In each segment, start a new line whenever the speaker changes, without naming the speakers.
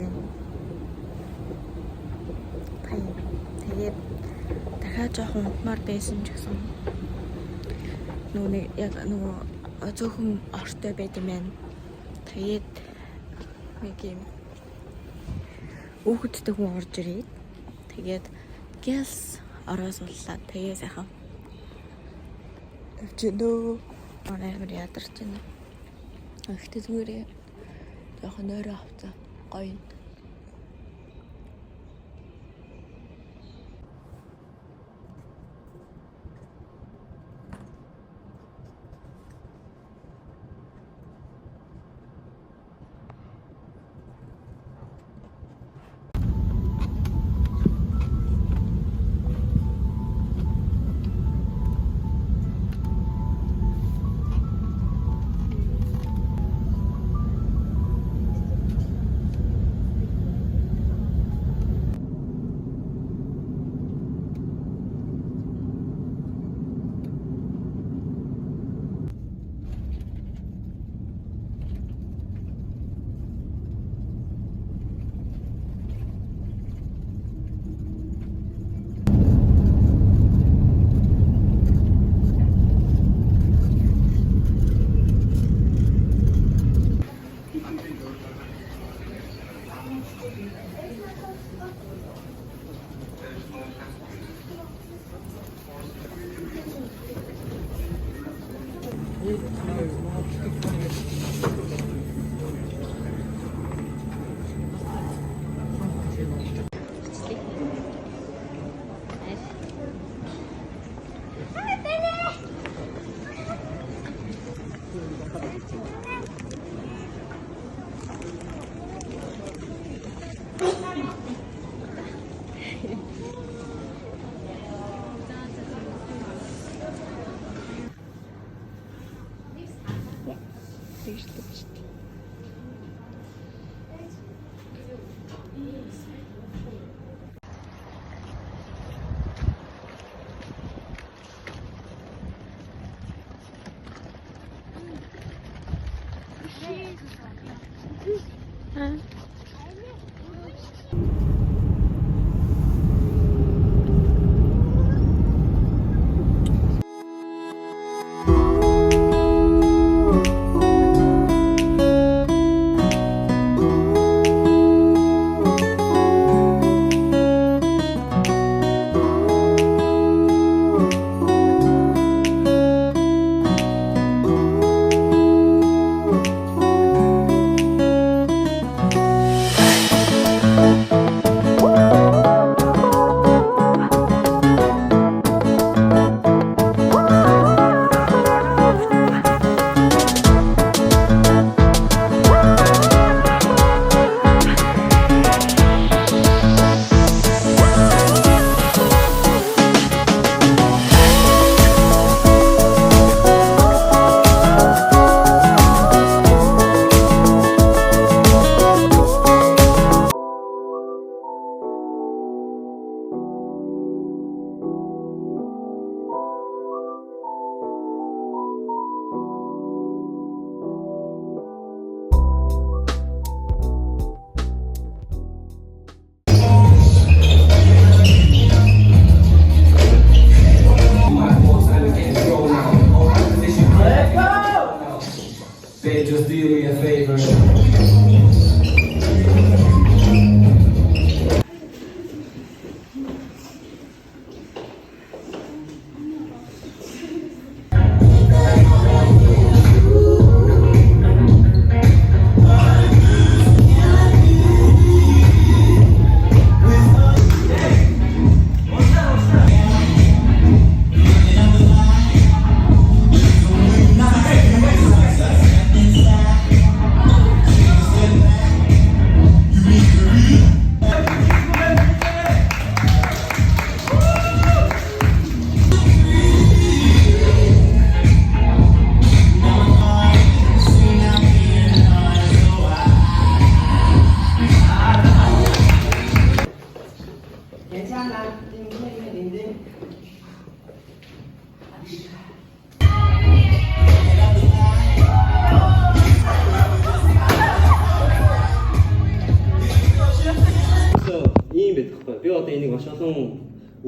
байсан. Тэгээд дахиад жоохон унтмаар байсан ч гэсэн нөгөө яг нөгөө зөөхөн ортой байд юм байна. Тэгээд нэг юм хүүхэдтэй хүн орж ирээд тэгээд гэлс ороо сууллаа. Тэгээ сайхан өвчнөө амар ядарч байна. Ихтэй зүгээр жоохон нойроо авцаа гоё.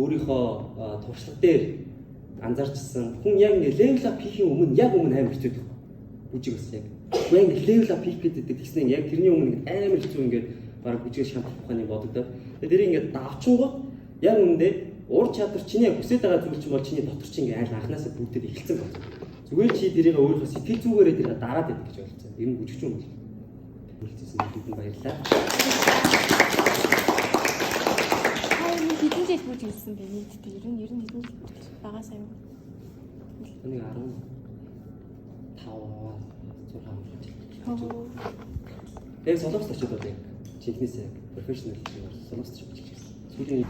өөрийнхөө туршлага дээр анзаарчсан хүн яг ингэ level up хийхийн өмнө амар хэцүү байдаг. Бүжиг бас яг. Яг level up хийх гэдэг тэгснэ яг тэрний өмнө амар хэцүү ингээд бараг бүжигээс шамтах ухааны бодогдоод. Тэгээд тэрийг ингээд давчингууд яг үүндээ ур чадвар чиний хүсэж байгаа зүйл чинь бол чиний дотор чинь ингээд айл анханасаа бүгдээ эхэлсэн байна. Зүгээр чи тэрийг өөрийнхөө сэтгэл зүгээрээ тэрийг дараад байдаг гэж ойлгосон. Ер нь бүжигч юм бол. Хэлцсэн бүхэн баярлалаа.
Хэдэн жил бүжиг хэлсэн бэ нийтдээ? Ер нь хэдэн жил байгаа сайн уу?
Нэг 15 6 жил. Яг солонгост очиод бол яг жинхнээс яг профешнл солонгост очиж байсан. Сүүлийн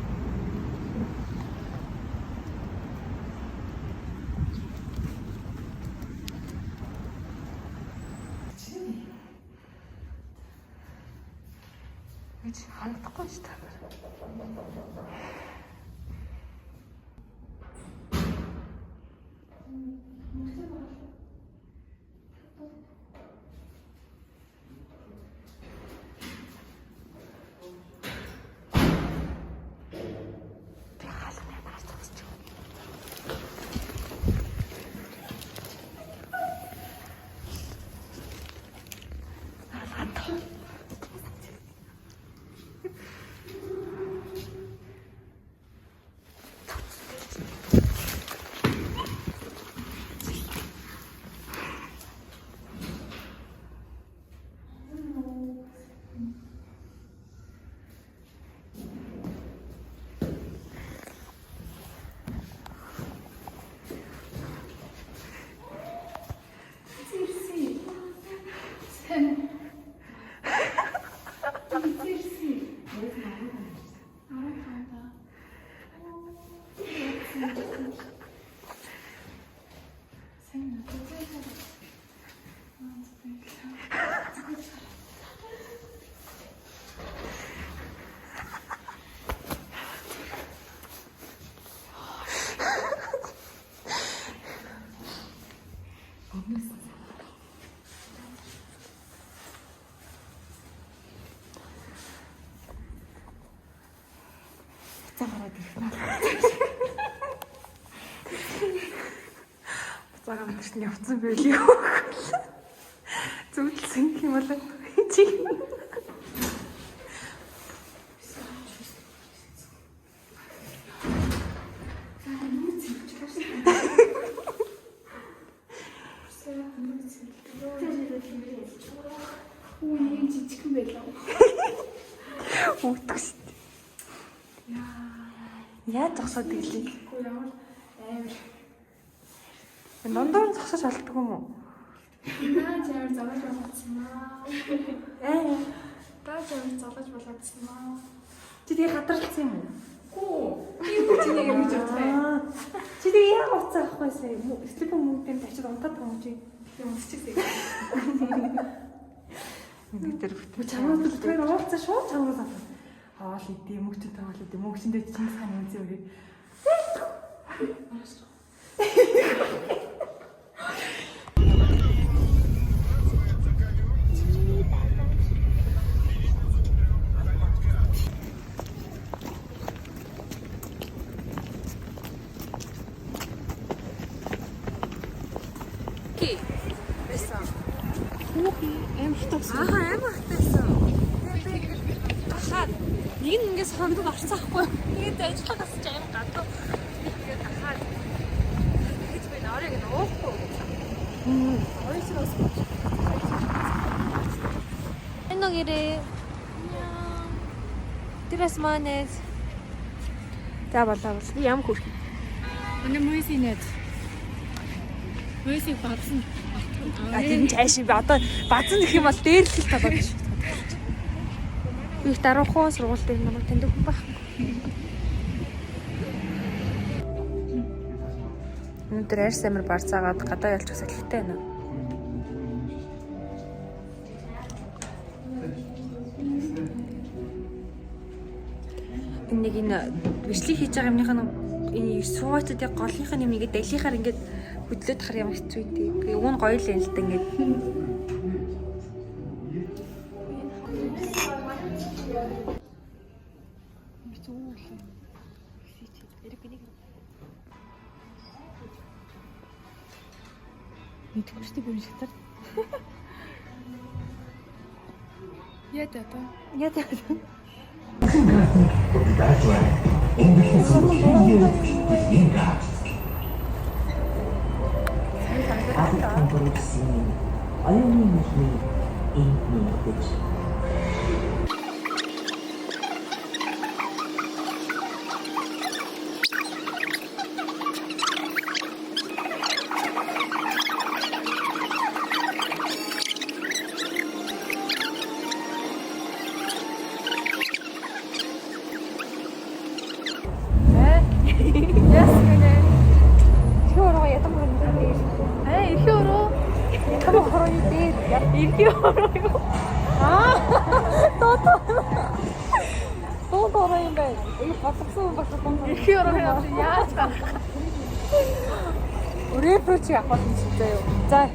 гэж хандахгүй шүү дээ. Цагаан мэдэрч явцсан байли юу? Зүудэлсэн юм бол чиг.
Үгүй жижигхэн байлаа.
Утгас. Яа зогсоод ирлээ.
Үгүй ямар амар.
Нондор зогсож алддаг юм уу?
Наа чаар залгаж болоодсмаа. Таа чаар залгаж болоодсмаа.
Чи тэгээ гадарлцсан юм уу?
Үгүй. Чи нэг юм гэж бодсон.
Чи тэгээ яа уцаа авахгүйсэн юм? Слипэн мөнгөнд тачид унтаад байгаа юм чи.
юм өсчихсэн.
Тэр чамаас тэр уулзаа шууд чамаас авах. Хаал идэв мөнгөтэй таваал идэв мөнгөчөндөө Чингис хааны үнзээ өрөө. Ки. Эсэ. Хүүхи амар хатагсан. Амар хатагсан. Тахаад нэг нь ингээс хондод орцсон ахгүй. Тэгээд ажиллах гасч амар гадуу. Тэгээд тахаад гэж би нөрийг нь уухгүй. Ойсроос. Эно гэрээ. Тэрас манэс. Заавал ямар хөрх.
Манай мөйсийн нэт. Мөйсийг бадсан.
Тийм ч айш одоо базан гэх юм бол дээрлэх талаа биш. Би их даруухан сургууль дээр намайг таньдаг хүн баг. Өнөөдөр арьс амир барцаагаад гадаа ялч бас алхтай байна. Нэг энэ бичлэг хийж байгаа юмныхаа энэ суугачд яг голынхаа юм ингээд далихаар ингээд хөдлөөд хар ямар хэцүү дээ. Уг нь гоё л юм л да ингээд. Мэдгүй шүү дээ би шатар.
Яа даа.
Яа даа. Рефреч авах юм заяа. За.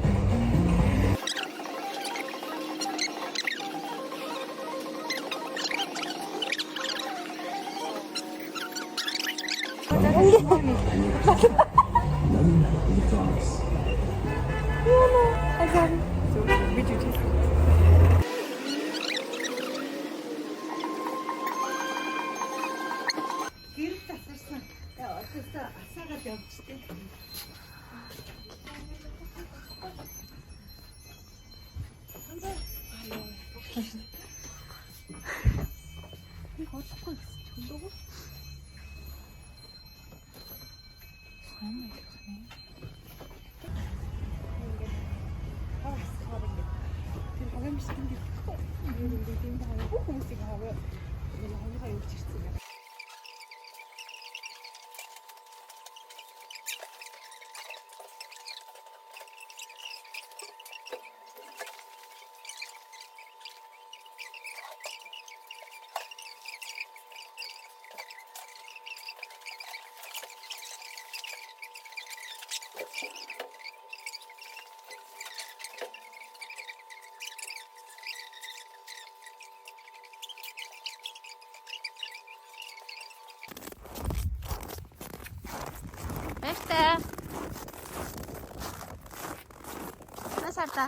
Бэхтэ. Насарта.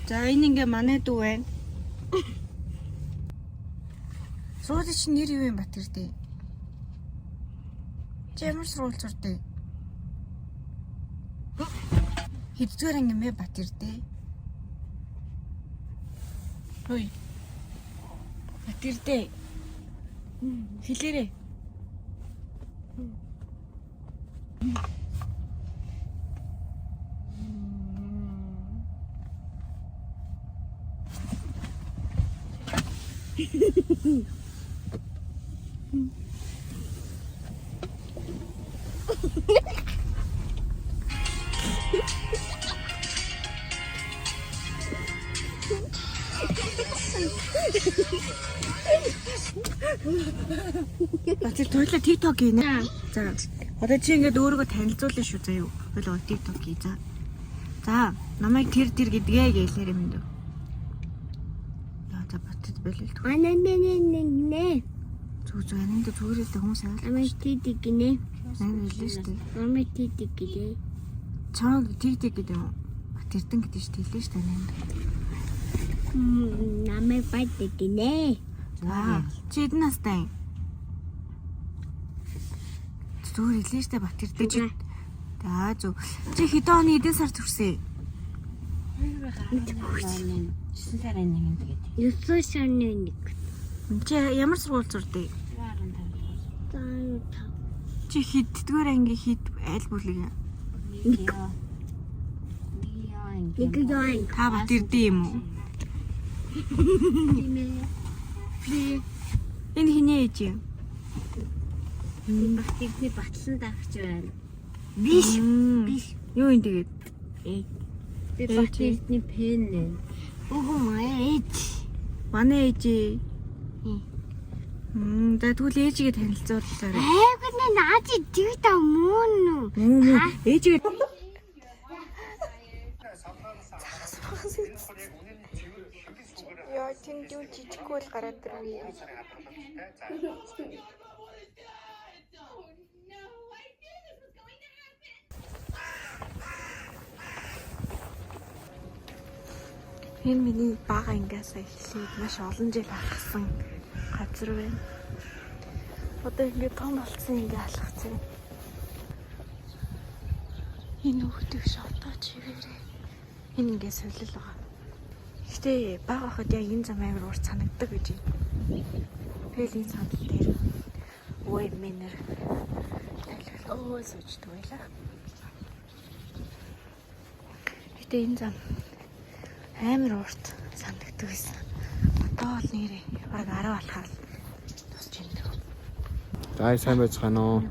За энэ ингээ манай дүү байна. Сууди чи нэр юу юм Батэр дээ? Чи ямар сургууль сурдаг? Хэддүгээр анги мэ Батэр дээ? Хөөе. Батэр дээ. Хэлээрээ. Батэр тойлоо TikTok гинэ. За. Одоо чи ингээд өөрийгөө танилцуулна шүү заа юу. Тойлоо TikTok гээ за. За, намайг тэр гэдгээ гэлээр юм дөө. За Батэр болил.
Ананананэ.
Зүг ананд зүгээрээ л хүмүүс айлаа.
Амай тийдэг гинэ.
Наа хэлээ шүү дээ.
Амай тийдэг гээ.
Чааг TikTok гэдэг юм уу? Батэрдэн гэдэг шүү дээ хэлээ шүү дээ ананд.
Намайг байдаг гинэ.
За, чи эдэн настай. Зүгээр хэлээ шүү дээ Батэрдэн чи. За зүг. Чи хэдэн оны эдэн сар төрсөн?
9 сарын 1-нд тэгээд.
9 сарын 1.
Чи ямар сургууль сурдаг?
15.
Чи хэддгээр анги хэд аль бүлэг?
Нэг яан.
Та Батэрдэн юм уу? Энэ хинээ ээж юм?
Батэрдний батлан дагч байна.
Биш. Юу юм тэгээд?
Би батны пэн. Ого маяг.
Манай ээжээ. Тэгвэл ээжигээ танилцууллаарай.
Гэнэ наач дигта мөн.
Ээжигээ Яа, тэнд юу жижиггүй л гараад ирвээ. Энэ миний бага ангиас эхлээд маш олон жил алхсан газар байна. Одоо ингээд том болсон ингээ алхацсан. Энэ хүүхдийг шавтаа чивээрээ. Энэ ингээ солил байгаа. Гэтэ бага хахад яг энэ зам амар урт санагддаг гэж юм. Тэгэл энэ сандал дээр ой минер өө сочд байлаа. Гэтэ энэ зам амар урт санагддаг байсан. Одоо бол нэрээ баг 10 алхаад тусч байна.
За сайн байцгаана уу?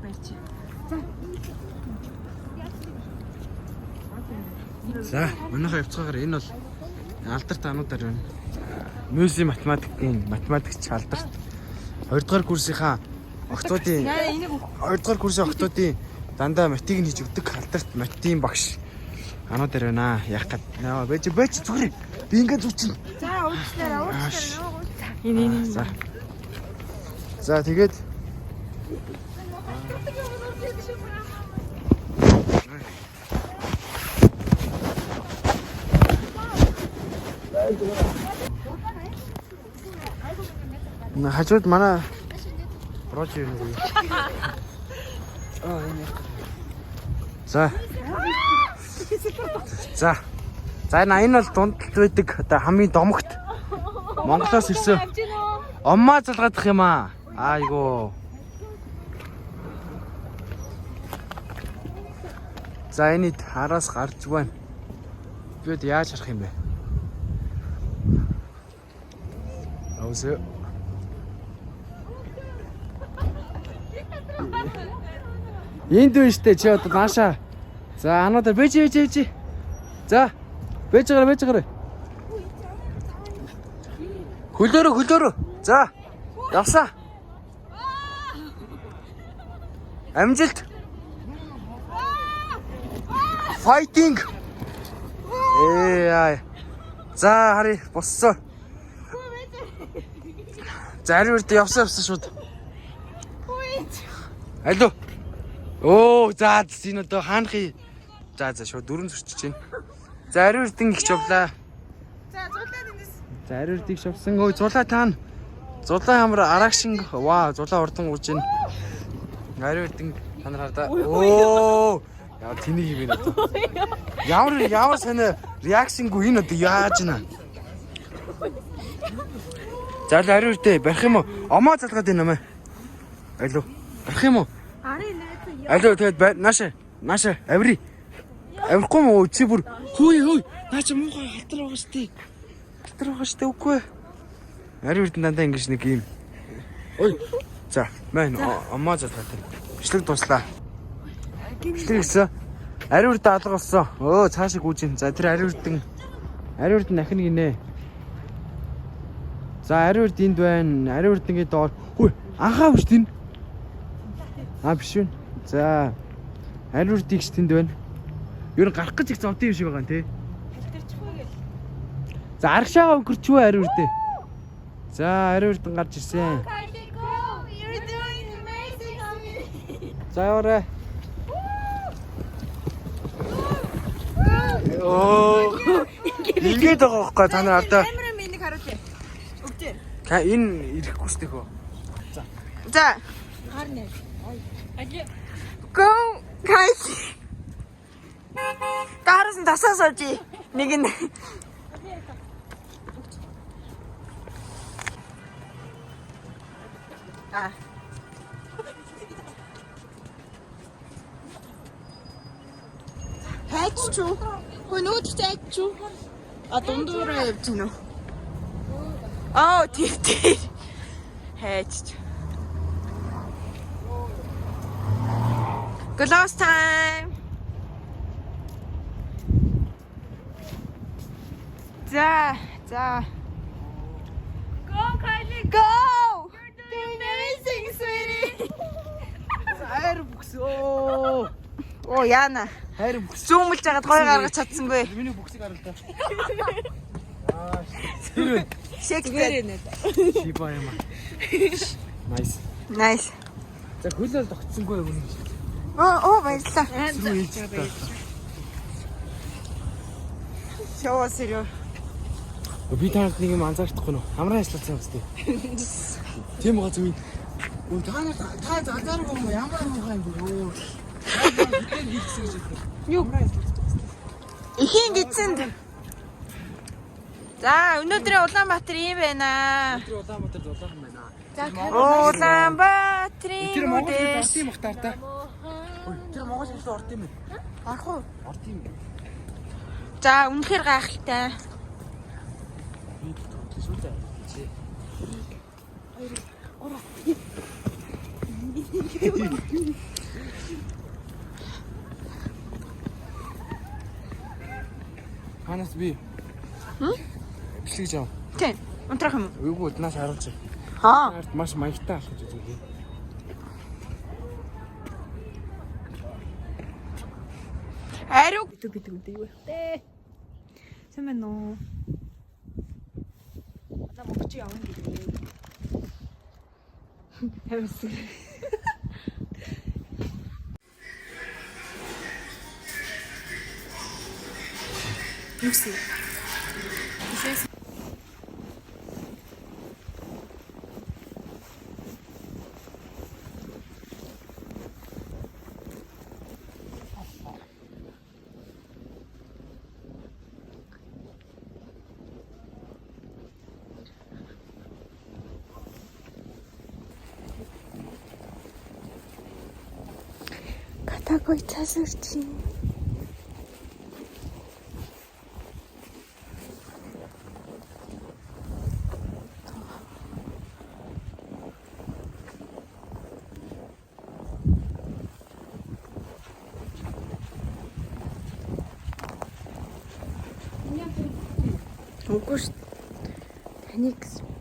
За манайхаа явцгаагаар энэ бол алдарт ануудаар байна. Мюзи математикч алдарт 2 дугаар курсынхаа охтуудын 2 дугаар курсын охтуудын дандаа математик нь хийж өгдөг алдарт математикийн багш ануудаар байна. Яах гээд наа бэж зүгээр. Би ингээд зүчин.
За уучлаарай.
Энэ. За тэгээд хажууд манай прожект юм уу? Энэ. За энэ бол дундалт байдаг одоо хамгийн домогт Монголоос ирсэн. 엄마 залгаадах юм аа. Айгоо. За энэ хараас гарч байна. Бид яаж харах юм бэ? Аусаа. Энд дүү штэ чи одоо нааша. За анаа дээр бэж. За бэж гараа. Хөлөөрөө. За. Явсаа. Амжилт. Fighting. За хари боссоо. За хариурд явсан шууд. Алло. Оо за энэ одоо хаанхи. За шууд дөрөв зөрчиж байна. За хариурдын их жовлаа. За хариурдыг шавсан. Өө зулаа таана. Зулаа ямар арагшин. Ваа зулаа урдан ууж байна. Хариурдын танараа да. Оо яа тэнийг юм бэ? Ямар санаа реакшнгүй энэ одоо яаж байна? За хариурдээ барих юм уу? Омоо залгаад байна мэ. Алло. Барих юм уу? Алло тэгээд нааша аври. Аврихгүй мó чи бүр хүй наач муухай халтар байгаа штий. Халтар байгаа штий үгүй. Хариурд дандаа ингэж нэг юм. Ой. За мэн омоо залгаад байна. Бичлэг дуслаа. Бичлэг гэсэн. Хариурд алга болсон. Өө цаашаа гүйжин. За тэр хариурд нахин гинэ. За хариурд энд байна. Хариурд ингэ доор. Хүй анхаа биш тийм. Биш үү? За хариурдыг ч тэнд байна. Юу гарах гэж их зовдсон юм шиг байгаа нэ. За аргашаага өнгөрчвөө хариурдээ. За хариурдан гарч ирсэн. За яваарай. Оо. Ингээд байгаа байхгүй та нар ардаа.
Камера минийг харуулъя. Өгдөө.
Энэ ирэхгүй шүү дээ хөө.
За. Харна. Go guys. Таарсан тасаа сууж нэг нь. Хайччуу. Хөө нүүдч хайччуу. Дундуураа явж гинөө. Тэр. Хайчч. Glass time. За. Go Kylie. Go. You're doing amazing, sweetie.
Хайр бүксөө.
Оо яана.
Хайр бүкс.
Зүүмэлж байгаад гой гаргаж чадсангүй.
Миний бүксийг харал та.
Шектэй.
Шиба юм аа. Nice.
Nice.
За хөлөөл тогтсонгүй юм.
Оо баярлалаа. Шоо сэрё.
Би танад нэг юм анзаарахгүй нөө. Хамраа ажилласан юм зү. Тийм байгаа зү. Өө та анзаарахгүй юм ямар муухай юм бэ?
Юу? Ихийн гидсэнд. За өнөөдрийн Улаанбаатар ийм байна.
Тэр Улаанбаатар зулаахан байна.
Улаанбаатарын
Тэр Монгол
үдээс.
хэл орт юм бахтаар та. Тэр Монгол хэл орт юм уу?
Арах уу?
Орт юм.
За үнэхээр гайхалтай.
Ханаас би. Бичлэг жав.
Тийм. Унтрах юм уу?
Үгүй уднаас харуулж.
Аа.
Маш маягтай алхаж үзье.
Ариу гэдэг үү юу вэ? Сэмэн нөө. Одоо мөгч явна гэдэг. Хэвс. Юусе. Катагой цасарчин. Үгүй шүү. Таны гэсэн.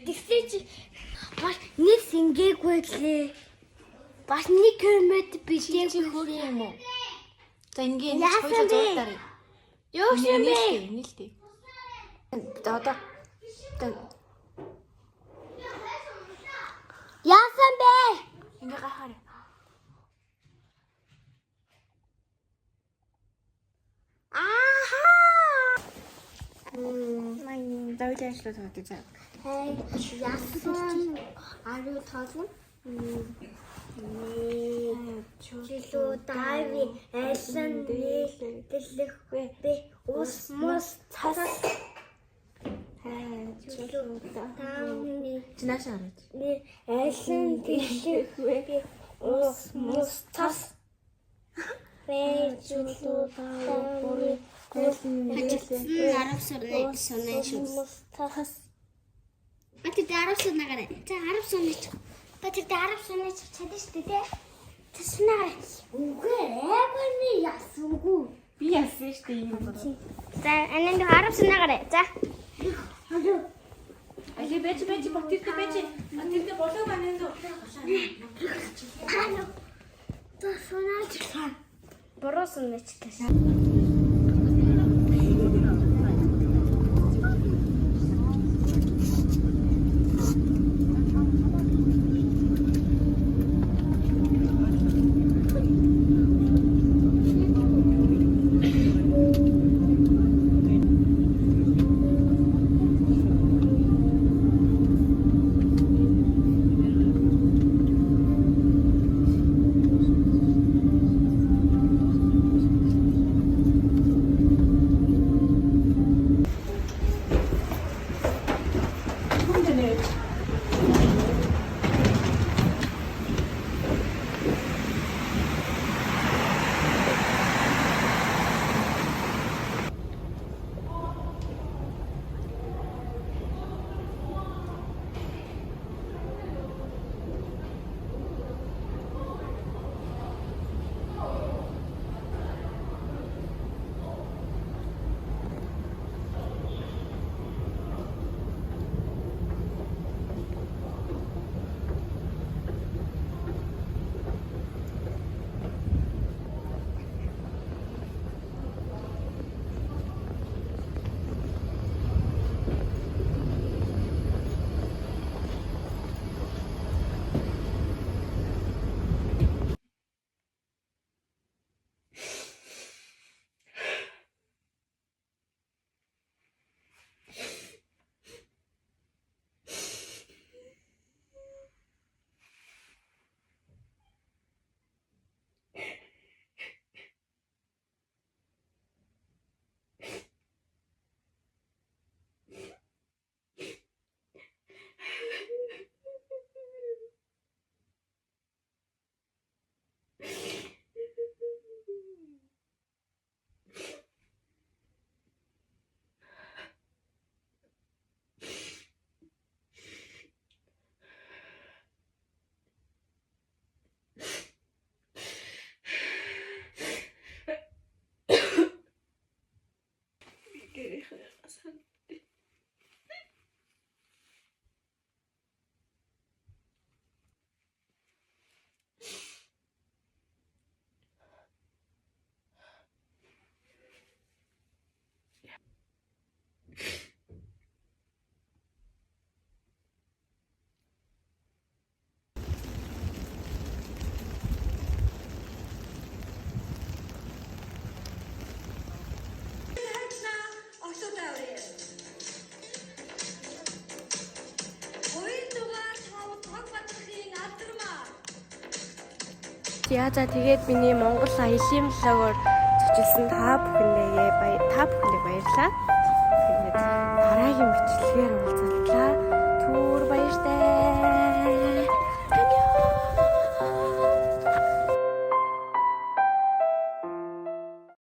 Тэгсэж бас нэг сингээгүй лээ. Бас 1 км билээ хөр юм уу?
За ингээ энэ хоёул зурдаа.
Юу юм бэ?
Нээлтээ. Одоо
Яасан бэ?
ингээ гахаар.
Ааха.
Мань даулаашлаа таадаг заа.
Хай яасан? Ариу тоолно. Чилүү дави айлан дэлэхгүй би ус мус цас чилүү дави
Чинааш хараач.
айлан дэлэхгүй би ус мус цас чилүү дави
Араб сонай шүү. Батэр араб сонайгаар. За араб сонайч. Батэр араб сонайч чадна шүү дээ. Тэснаа.
үгүй ээбэний ясангүй
Би яасан шүү дээ юм бол.
За ананд араб сонайгаар. За.
Али бэж батэрдээ болоо манайд.
то сонаач
Бороо сонайч гэсэн.
За тэгээд миний Монгол аялын блогоор зочлсон та бүхэндээ баярлалаа.